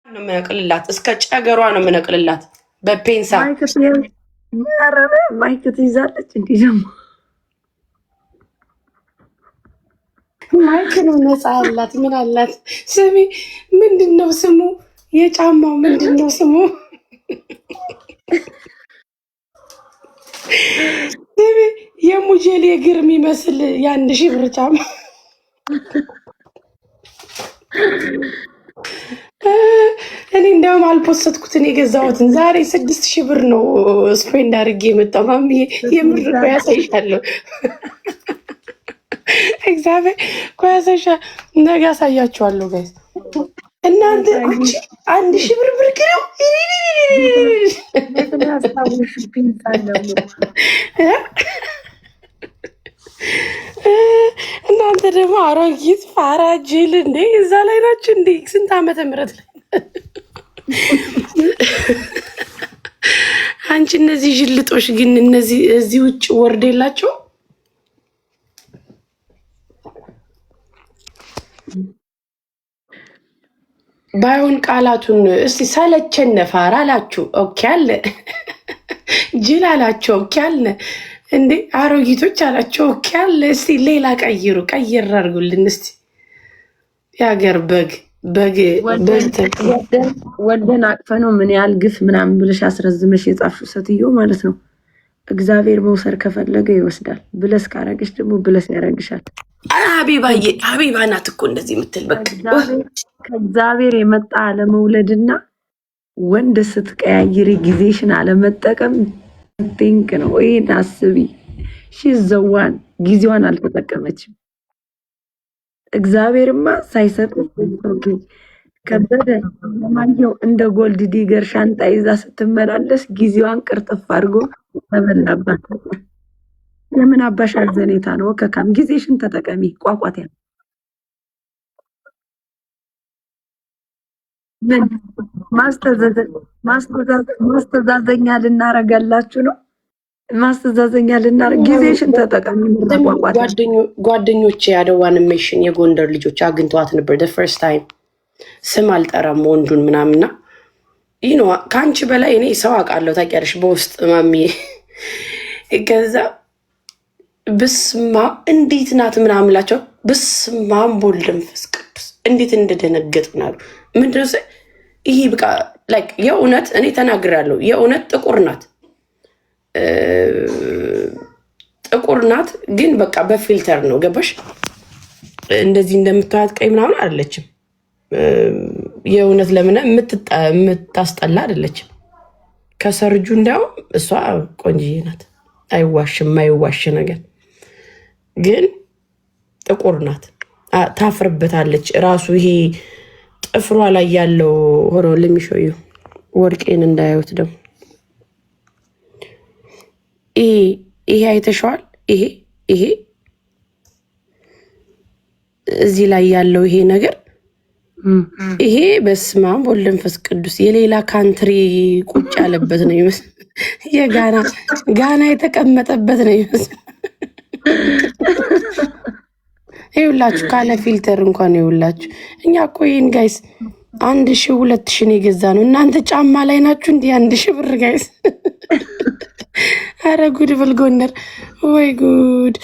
ነው የምነቅልላት፣ እስከ ጨገሯ ነው የምነቅልላት በፔንሳ። ማይክ ትይዛለች። እንዲህ ደግሞ ማይክ ነው ነፃ ያላት። ምን አላት? ስሚ፣ ምንድን ነው ስሙ? የጫማው ምንድን ነው ስሙ? ስሚ፣ የሙጀሌ እግር የሚመስል የ1000 ብር ጫማ እኔ እንደውም አልፖስትኩትን የገዛሁትን ዛሬ 6000 ብር ነው ስፔንድ አድርጌ የመጣው። ማምዬ የምር እኮ ያሳይሻለሁ። እግዚአብሔር እኮ ያሳይሻ። ነገ ያሳያችኋለሁ ጋይስ። እናንተ 1000 ብር ብርቅ ነው። እናንተ ደግሞ አሮጊት ፋራ ጅል እንዴ! እዛ ላይ ናችሁ እንዴ? ስንት ዓመተ ምህረት ላይ አንቺ? እነዚህ ጅልጦች ግን እነዚህ እዚህ ውጭ ወርድ የላቸው። ባይሆን ቃላቱን እስቲ ሰለቸን። ፋራ አላችሁ ኦኬ አለ፣ ጅል አላችሁ ኦኬ አለ እንዴ! አሮጊቶች አላቸው ኦኬ አለ። እስቲ ሌላ ቀይሩ፣ ቀይር አድርጉልን እስቲ። የሀገር በግ ወደን አቅፈ ነው ምን ያህል ግፍ ምናምን ብለሽ አስረዝመሽ የጻፍሽው ሴትዮ ማለት ነው። እግዚአብሔር መውሰድ ከፈለገ ይወስዳል። ብለስ ካረግሽ ደግሞ ብለስ ያረግሻል። ሀቢባዬ ሀቢባ ናት እኮ እንደዚህ የምትል በቃ ከእግዚአብሔር የመጣ አለመውለድና ወንድ ስትቀያይሪ ጊዜሽን አለመጠቀም ቲንክ ነው። ይሄን አስቢ። ዘዋን ጊዜዋን አልተጠቀመችም። እግዚአብሔርማ ሳይሰጥ ከበደ ለማየው እንደ ጎልድ ዲገር ሻንጣ ይዛ ስትመላለስ ጊዜዋን ቅርጥፍ አድርጎ ተበላባት። የምን አባሽ አዘኔታ ነው? ከካም ጊዜሽን ተጠቀሚ። ቋቋት ያ ማስተዛዘኛ ልናረጋላችሁ ነው። ማስተዛዘኛ ልናረግ ጊዜሽን ተጠቀሚ። ጓደኞቼ አደዋ አኒሜሽን የጎንደር ልጆች አግኝተዋት ነበር ፈርስት ታይም። ስም አልጠራም ወንዱን ምናምና ይኖ ከአንቺ በላይ እኔ ሰው አውቃለሁ ታውቂያለሽ፣ በውስጥ ማሚዬ። ከዛ ብስማ እንዴት ናት ምናምን ላቸው ብስማ ወልድ መንፈስ ቅዱስ እንዴት እንደደነገጥ ምናሉ ምንድነው ይሄ በቃ ላይክ የእውነት እኔ ተናግራለሁ። የእውነት ጥቁር ናት ግን በቃ በፊልተር ነው ገባሽ? እንደዚህ እንደምታያት ቀይ ምናምን አይደለችም። የእውነት ለምን የምታስጠላ አይደለችም። ከሰርጁ እንዲያውም እሷ ቆንጅዬ ናት። አይዋሽም፣ የማይዋሽ ነገር ግን ጥቁር ናት። ታፍርበታለች ራሱ ይሄ ጥፍሯ ላይ ያለው ሆኖ ለሚሾዩ ወርቄን እንዳያዩት ደግሞ ይሄ አይተሸዋል። ይሄ እዚህ ላይ ያለው ይሄ ነገር ይሄ በስመ አብ ወወልድ ወመንፈስ ቅዱስ የሌላ ካንትሪ ቁጭ ያለበት ነው ይመስል ጋና የተቀመጠበት ነው ይመስል። ይኸውላችሁ ካለ ፊልተር እንኳን ይኸውላችሁ። እኛ እኮ ይሄን ጋይስ 1000 2000 የገዛ ነው። እናንተ ጫማ ላይ ናችሁ እንዲህ 1000 ብር ጋይስ። አረ ጉድ በልጎንደር ወይ ጉድ!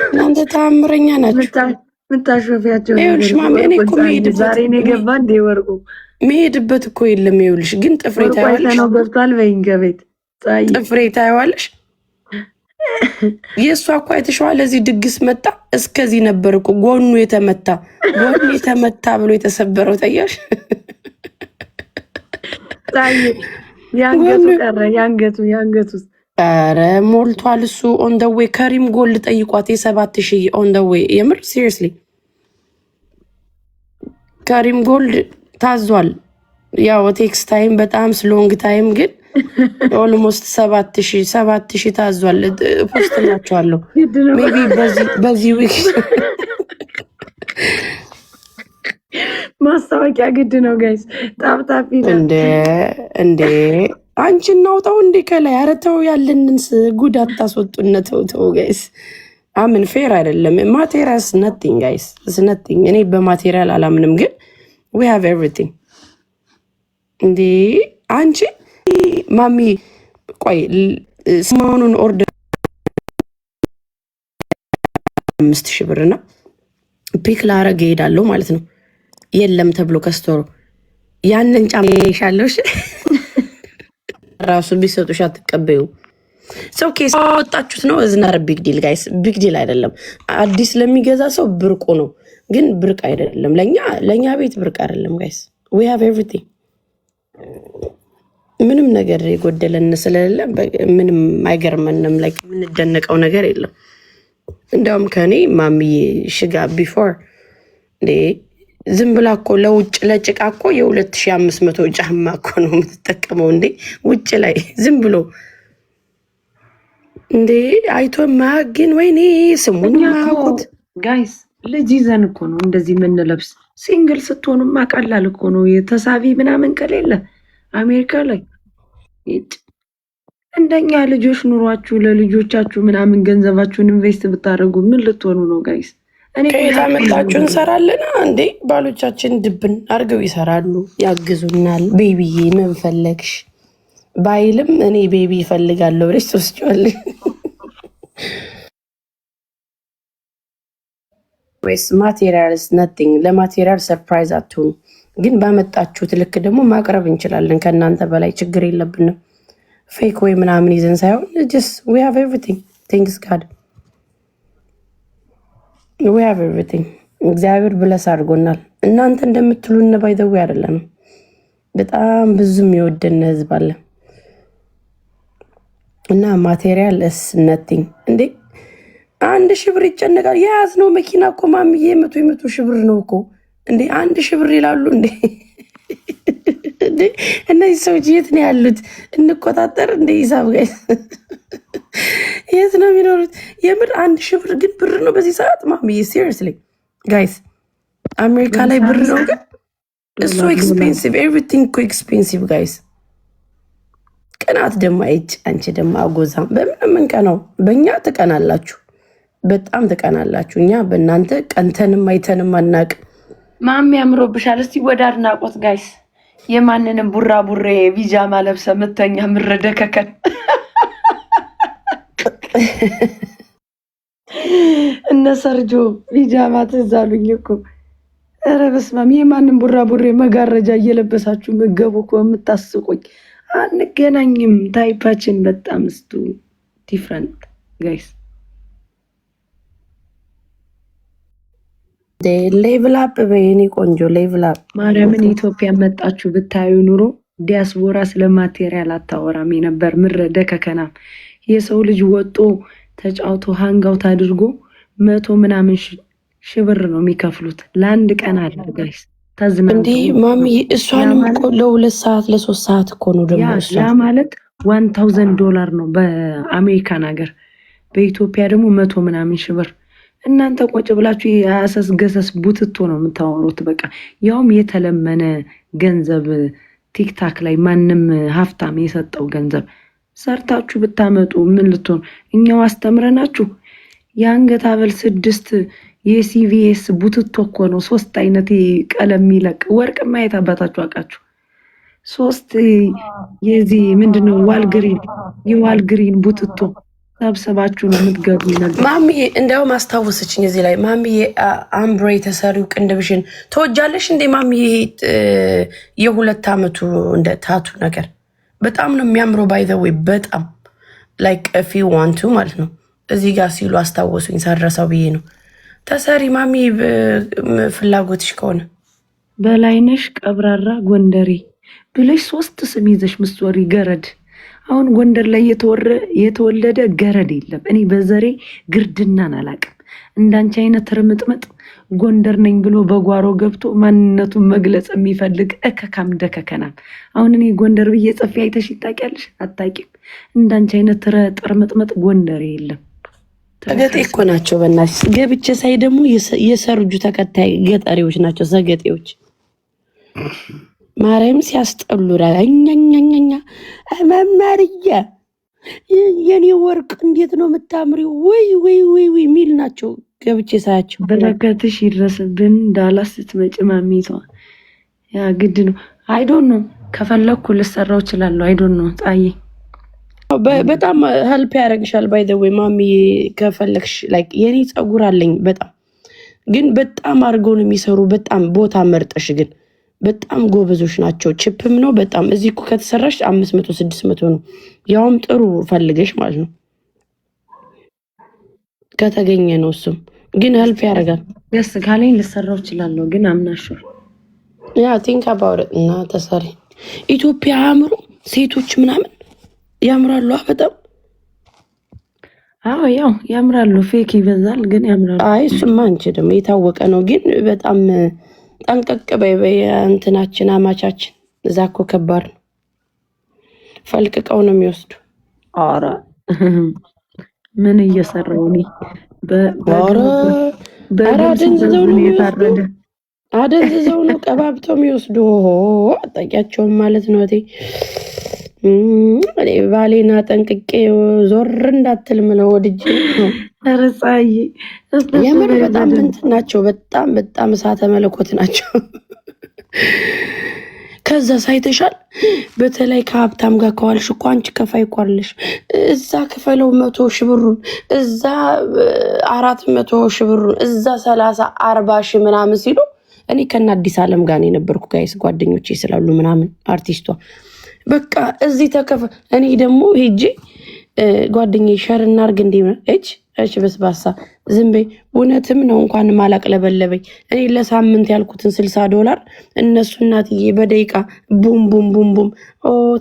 እናንተ ታምረኛ ናችሁ። ምታሾፊያቸው ይኸውልሽ ማሚ እኔ እኮ መሄድበት እኮ የለም። ይኸውልሽ ግን ጥፍሬ ታይዋለሽ ነው ገብቷል። በይንገቤት ጥፍሬ ታይዋለሽ። የእሷ እኮ አይተሸዋል። ለዚህ ድግስ መጣ እስከዚህ ነበር እኮ ጎኑ የተመታ ብሎ የተሰበረው ታያሽ። ያንገቱ ቀረ ያንገቱ ኧረ ሞልቷል እሱ። ኦን ደ ዌይ ከሪም ጎል ጠይቋት የ7000 ኦን ደ ዌይ። የምር ሲሪየስሊ ከሪም ጎልድ ታዟል። ያው ቴክስ ታይም በጣም ስሎንግ ታይም ግን ኦልሞስት 7000 ታዟል። ፖስት ናቸዋለሁ ሜቢ በዚህ ዊክ ማስታወቂያ ግድ ነው ጋይስ። ጣፍጣፊ እንዴ አንቺ እናውጣው እንዴ ከላይ። ኧረ ተው ያለንን ጉድ አታስወጡነ። ተው ጋይስ። አምን ፌር አይደለም። ማቴሪያልስ ነቲንግ ጋይስ፣ ነቲንግ። እኔ በማቴሪያል አላምንም ግን we have everything እንዴ አንቺ ማሚ ቆይ ሰሞኑን ኦርደር 5000 ብር እና ፒክ ላረግ እሄዳለሁ ማለት ነው። የለም ተብሎ ከስቶሩ ያንን ጫማ ይሻለሽ ራሱ ቢሰጡሽ አትቀበዩ። ሰው ኬስ አወጣችሁት ነው እዝናር ቢግ ዲል ጋይስ፣ ቢግ ዲል አይደለም። አዲስ ለሚገዛ ሰው ብርቁ ነው፣ ግን ብርቅ አይደለም። ለኛ ቤት ብርቅ አይደለም ጋይስ። we have everything ምንም ነገር የጎደለን ስለሌለ ምንም አይገርመንም። ላይ የምንደነቀው ነገር የለም። እንደውም ከኔ ማሚዬ ሽጋ ቢፎር ዝም ብላ እኮ ለውጭ ለጭቃ እኮ የ2500 ጫማ እኮ ነው የምትጠቀመው። እንዴ ውጭ ላይ ዝም ብሎ እንዴ አይቶ ማግን ወይኔ ስሙን ማቁት ጋይስ ልጅ ይዘን እኮ ነው እንደዚህ የምንለብስ። ሲንግል ስትሆኑማ ቀላል እኮ ነው። የተሳቢ ምናምን ከሌለ አሜሪካ ላይ እንደኛ ልጆች ኑሯችሁ ለልጆቻችሁ ምናምን ገንዘባችሁን ኢንቨስት ብታደርጉ ምን ልትሆኑ ነው ጋይስ? እኔ ከየታመጣችሁ እንሰራለን እንዴ። ባሎቻችን ድብን አድርገው ይሰራሉ፣ ያግዙናል። ቤቢዬ ምን ፈለግሽ ባይልም እኔ ቤቢ ይፈልጋለሁ ብለሽ ትወስጂዋለሽ ወይስ ማቴሪያልስ ነቲንግ። ለማቴሪያል ሰርፕራይዝ አትሆኑ፣ ግን ባመጣችሁት ልክ ደግሞ ማቅረብ እንችላለን። ከእናንተ በላይ ችግር የለብንም። ፌክ ወይ ምናምን ይዘን ሳይሆን just we have everything thanks God we have everything። እግዚአብሔር ብለስ አድርጎናል። እናንተ እንደምትሉን ባይ ዘ ወይ አይደለም። በጣም ብዙም የወደነ ህዝብ አለ እና ማቴሪያል is nothing። እንዴ 1000 ብር ይጨነቃል። የያዝነው መኪና እኮ ማምዬ 100 ሺህ ብር ነው እኮ እንዴ 1000 ብር ይላሉ እንዴ። እነዚህ ሰዎች የት ነው ያሉት? እንቆጣጠር እንደ ሂሳብ ጋይስ የት ነው የሚኖሩት? የምር 1000 ብር ግን ብር ነው በዚህ ሰዓት ማምዬ። ሲሪየስሊ ጋይስ አሜሪካ ላይ ብር ነው ግን እሱ ኤክስፔንሲቭ፣ ኤቭሪቲንግ እኮ ኤክስፔንሲቭ ጋይስ። ቅናት ደግሞ አይጭ አንቺ ደግሞ አጎዛም በምንም እንቀናው። በእኛ ትቀናላችሁ፣ በጣም ትቀናላችሁ። እኛ በእናንተ ቀንተንም አይተንም አናቅ። ማሚ ያምሮብሻል። እስቲ ወደ አድናቆት ጋይስ። የማንንም ቡራ ቡሬ ቢጃማ ለብሰ ምተኛ ምረደከከን እነ ሰርጆ ቢጃማ ትዝ አሉኝ እኮ። ኧረ በስመ አብ የማንም ቡራ ቡሬ መጋረጃ እየለበሳችሁ ምገቡ እኮ የምታስቁኝ። አንገናኝም። ታይፓችን በጣም ስቱ ዲፍረንት ጋይስ። ሌቭል አፕ በየኔ ቆንጆ ሌቭል አፕ። ማርያምን ኢትዮጵያ መጣችሁ ብታዩ ኑሮ ዲያስፖራ ስለ ማቴሪያል አታወራም ነበር። ምረደ ከከናም የሰው ልጅ ወጦ ተጫውቶ ሃንጋውት አድርጎ 100 ምናምን ሺህ ብር ነው የሚከፍሉት ለአንድ ቀን አለ ጋይስ። ተዝናንቶ እንዴ ማሚ እሷንም እኮ ለ2 ሰዓት ለ3 ሰዓት እኮ ነው ደግሞ እሷ። ያ ማለት $1000 ነው በአሜሪካን ሀገር። በኢትዮጵያ ደግሞ 100 ምናምን ሺህ ብር። እናንተ ቆጭ ብላችሁ የአሰስ ገሰስ ቡትቶ ነው የምታወሩት። በቃ ያውም የተለመነ ገንዘብ ቲክታክ ላይ ማንም ሀብታም የሰጠው ገንዘብ ሰርታችሁ ብታመጡ ምን ልትሆን? እኛው አስተምረናችሁ የአንገት ሀብል 6 የሲቪኤስ ቡትቶ እኮ ነው። 3 አይነት ቀለም የሚለቅ ወርቅ ማየት አባታችሁ አውቃችሁ። 3 የዚህ ምንድነው የዋልግሪን ቡትቶ ሰብሰባችሁ ነው የምትገቡ ነበር። ማሚዬ እንደውም አስታወሰችኝ እዚህ ላይ ማሚዬ አምብሬ የተሰሪው ቅንድብሽን ተወጃለሽ እንዴ ማሚዬ? የ2 ዓመቱ እንደ ታቱ ነገር በጣም ነው የሚያምረው። ባይ ዘ ዌይ በጣም ላይክ ኢፍ ዩ ዋንት ቱ ማለት ነው። እዚህ ጋር ሲሉ አስታወሱኝ፣ ሳረሳው ብዬ ነው። ተሰሪ ማሚ ፍላጎትሽ ከሆነ በላይነሽ ቀብራራ ጎንደሬ ብለሽ 3 ስም ይዘሽ ምትወሪ ገረድ። አሁን ጎንደር ላይ የተወለደ ገረድ የለም። እኔ በዘሬ ግርድናን አላቅም። እንዳንቺ አይነት ርምጥምጥ ጎንደር ነኝ ብሎ በጓሮ ገብቶ ማንነቱን መግለጽ የሚፈልግ እከካም ደከከናል። አሁን እኔ ጎንደር ብዬ ጽፌ አይተሽ ታውቂያለሽ? አታውቂም። እንዳንቺ አይነት ጥርምጥምጥ ጎንደር የለም። ሰገጤ እኮ ናቸው። በእናትሽ ገብቼ ሳይ ደግሞ የሰርጁ ተከታይ ገጠሬዎች ናቸው። ሰገጤዎች ማርያም ሲያስጠሉ እኛኛኛኛ መማርያ የኔ ወርቅ እንዴት ነው የምታምሪው? ወይ ወይ ወይ ወይ ሚል ናቸው። ገብቼ ሳያቸው በረከትሽ ይድረስብን። ዳላስ ስትመጪ ማሚቷ ያ ግድ ነው። አይ ዶንት ኖ ከፈለኩ ልሰራው እችላለሁ። አይ ዶንት ኖ ጣይ በጣም ሄልፕ ያደርግሻል። ባይ ዘ ዌይ ማሚ ከፈለግሽ ላይክ የኔ ፀጉር አለኝ በጣም ግን በጣም አድርገው ነው የሚሰሩ። በጣም ቦታ መርጠሽ ግን በጣም ጎበዞች ናቸው። ቺፕም ነው በጣም እዚህ እኮ ከተሰራሽ 500 600 ነው። ያውም ጥሩ ፈልገሽ ማለት ነው ከተገኘ ነው። እሱም ግን ሄልፕ ያደርጋል። ደስ ካለኝ ልሰራው እችላለሁ። ግን አምናሹ ያ ቲንክ አባውት እና ተሰሪ ኢትዮጵያ አምሮ ሴቶች ምናምን ያምራሉ በጣም። አዎ ያው ያምራሉ። ፌክ ይበዛል ግን ያምራሉ። አይ እሱማ አንቺ ደግሞ የታወቀ ነው። ግን በጣም ጠንቀቅ በይ እንትናችን አማቻችን እዛ እኮ ከባድ ነው። ፈልቅቀው ነው የሚወስዱ። ኧረ ምን እየሰራው እኔ አደንዝዘው ነው ቀባብተው የሚወስዱ። አጣቂያቸውም ማለት ነው። እኔ ባሌና ጠንቅቄ ዞር እንዳትል ምለው ወድጄ ነው። ረጻይ የምር በጣም እንትን ናቸው። በጣም በጣም እሳተ መለኮት ናቸው። ከዛ ሳይተሻል በተለይ ከሀብታም ጋር ከዋልሽ እኮ አንቺ ከፋይ እኮ አለሽ። እዛ ክፈለው 100 ሺህ ብሩን፣ እዛ 400 ሺህ ብሩን፣ እዛ 30 40 ሺህ ምናምን ሲሉ እኔ ከና አዲስ አለም ጋር የነበርኩ ጋይስ ጓደኞቼ ስላሉ ምናምን አርቲስቷ በቃ እዚህ ተከፈ። እኔ ደግሞ ሄጄ ጓደኛዬ ሸር እናርግ እንዴ እች በስባሳ ዝም በይ። እውነትም ነው እንኳን ማላቅለበለበኝ። እኔ ለሳምንት ያልኩትን $60 እነሱ እናትዬ በደቂቃ ቡም ቡም ቡም ቡም።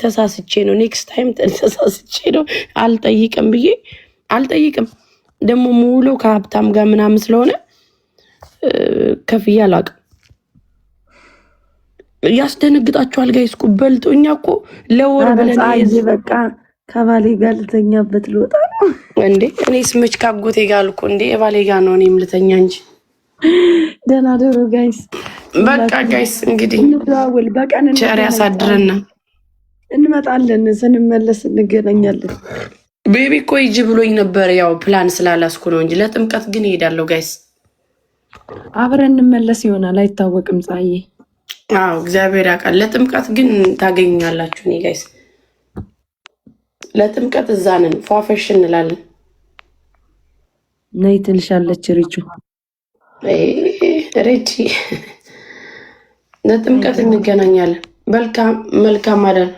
ተሳስቼ ነው ኔክስት ታይም ተሳስቼ ነው አልጠይቅም ብዬ አልጠይቅም። ደግሞ ሙሉ ከሀብታም ጋር ምናምን ስለሆነ ከፍዬ አላውቅም። ያስደነግጣቸዋል ጋይስ እኮ በልጦ። እኛ እኮ ለወር ብለን በቃ ከባሌ ጋር ልተኛበት ልወጣ ነው እንዴ? እኔስ መች ካጎቴ ጋር አልኩ እንዴ? የባሌ ጋር ነው እኔም ልተኛ እንጂ። ደህና ደሩ ጋይስ። በቃ ጋይስ እንግዲህ እንደዋወል በቀን ቸር ያሳድረና እንመጣለን። ስንመለስ እንገናኛለን። ቤቢ እኮ ሂጂ ብሎኝ ነበር። ያው ፕላን ስላላስኩ ነው እንጂ ለጥምቀት ግን እሄዳለሁ ጋይስ። አብረን እንመለስ ይሆናል አይታወቅም። ፀሐዬ አዎ እግዚአብሔር ያውቃል። ለጥምቀት ግን ታገኛላችሁ። እኔ ጋይስ ለጥምቀት እዛ ነን፣ ፏፈሽ እንላለን። ነይ ትልሻለች ሪቹ። ሬቺ ለጥምቀት እንገናኛለን። መልካም አዳር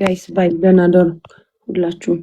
ጋይስ። ባይ። ደህና ደሩ ሁላችሁም።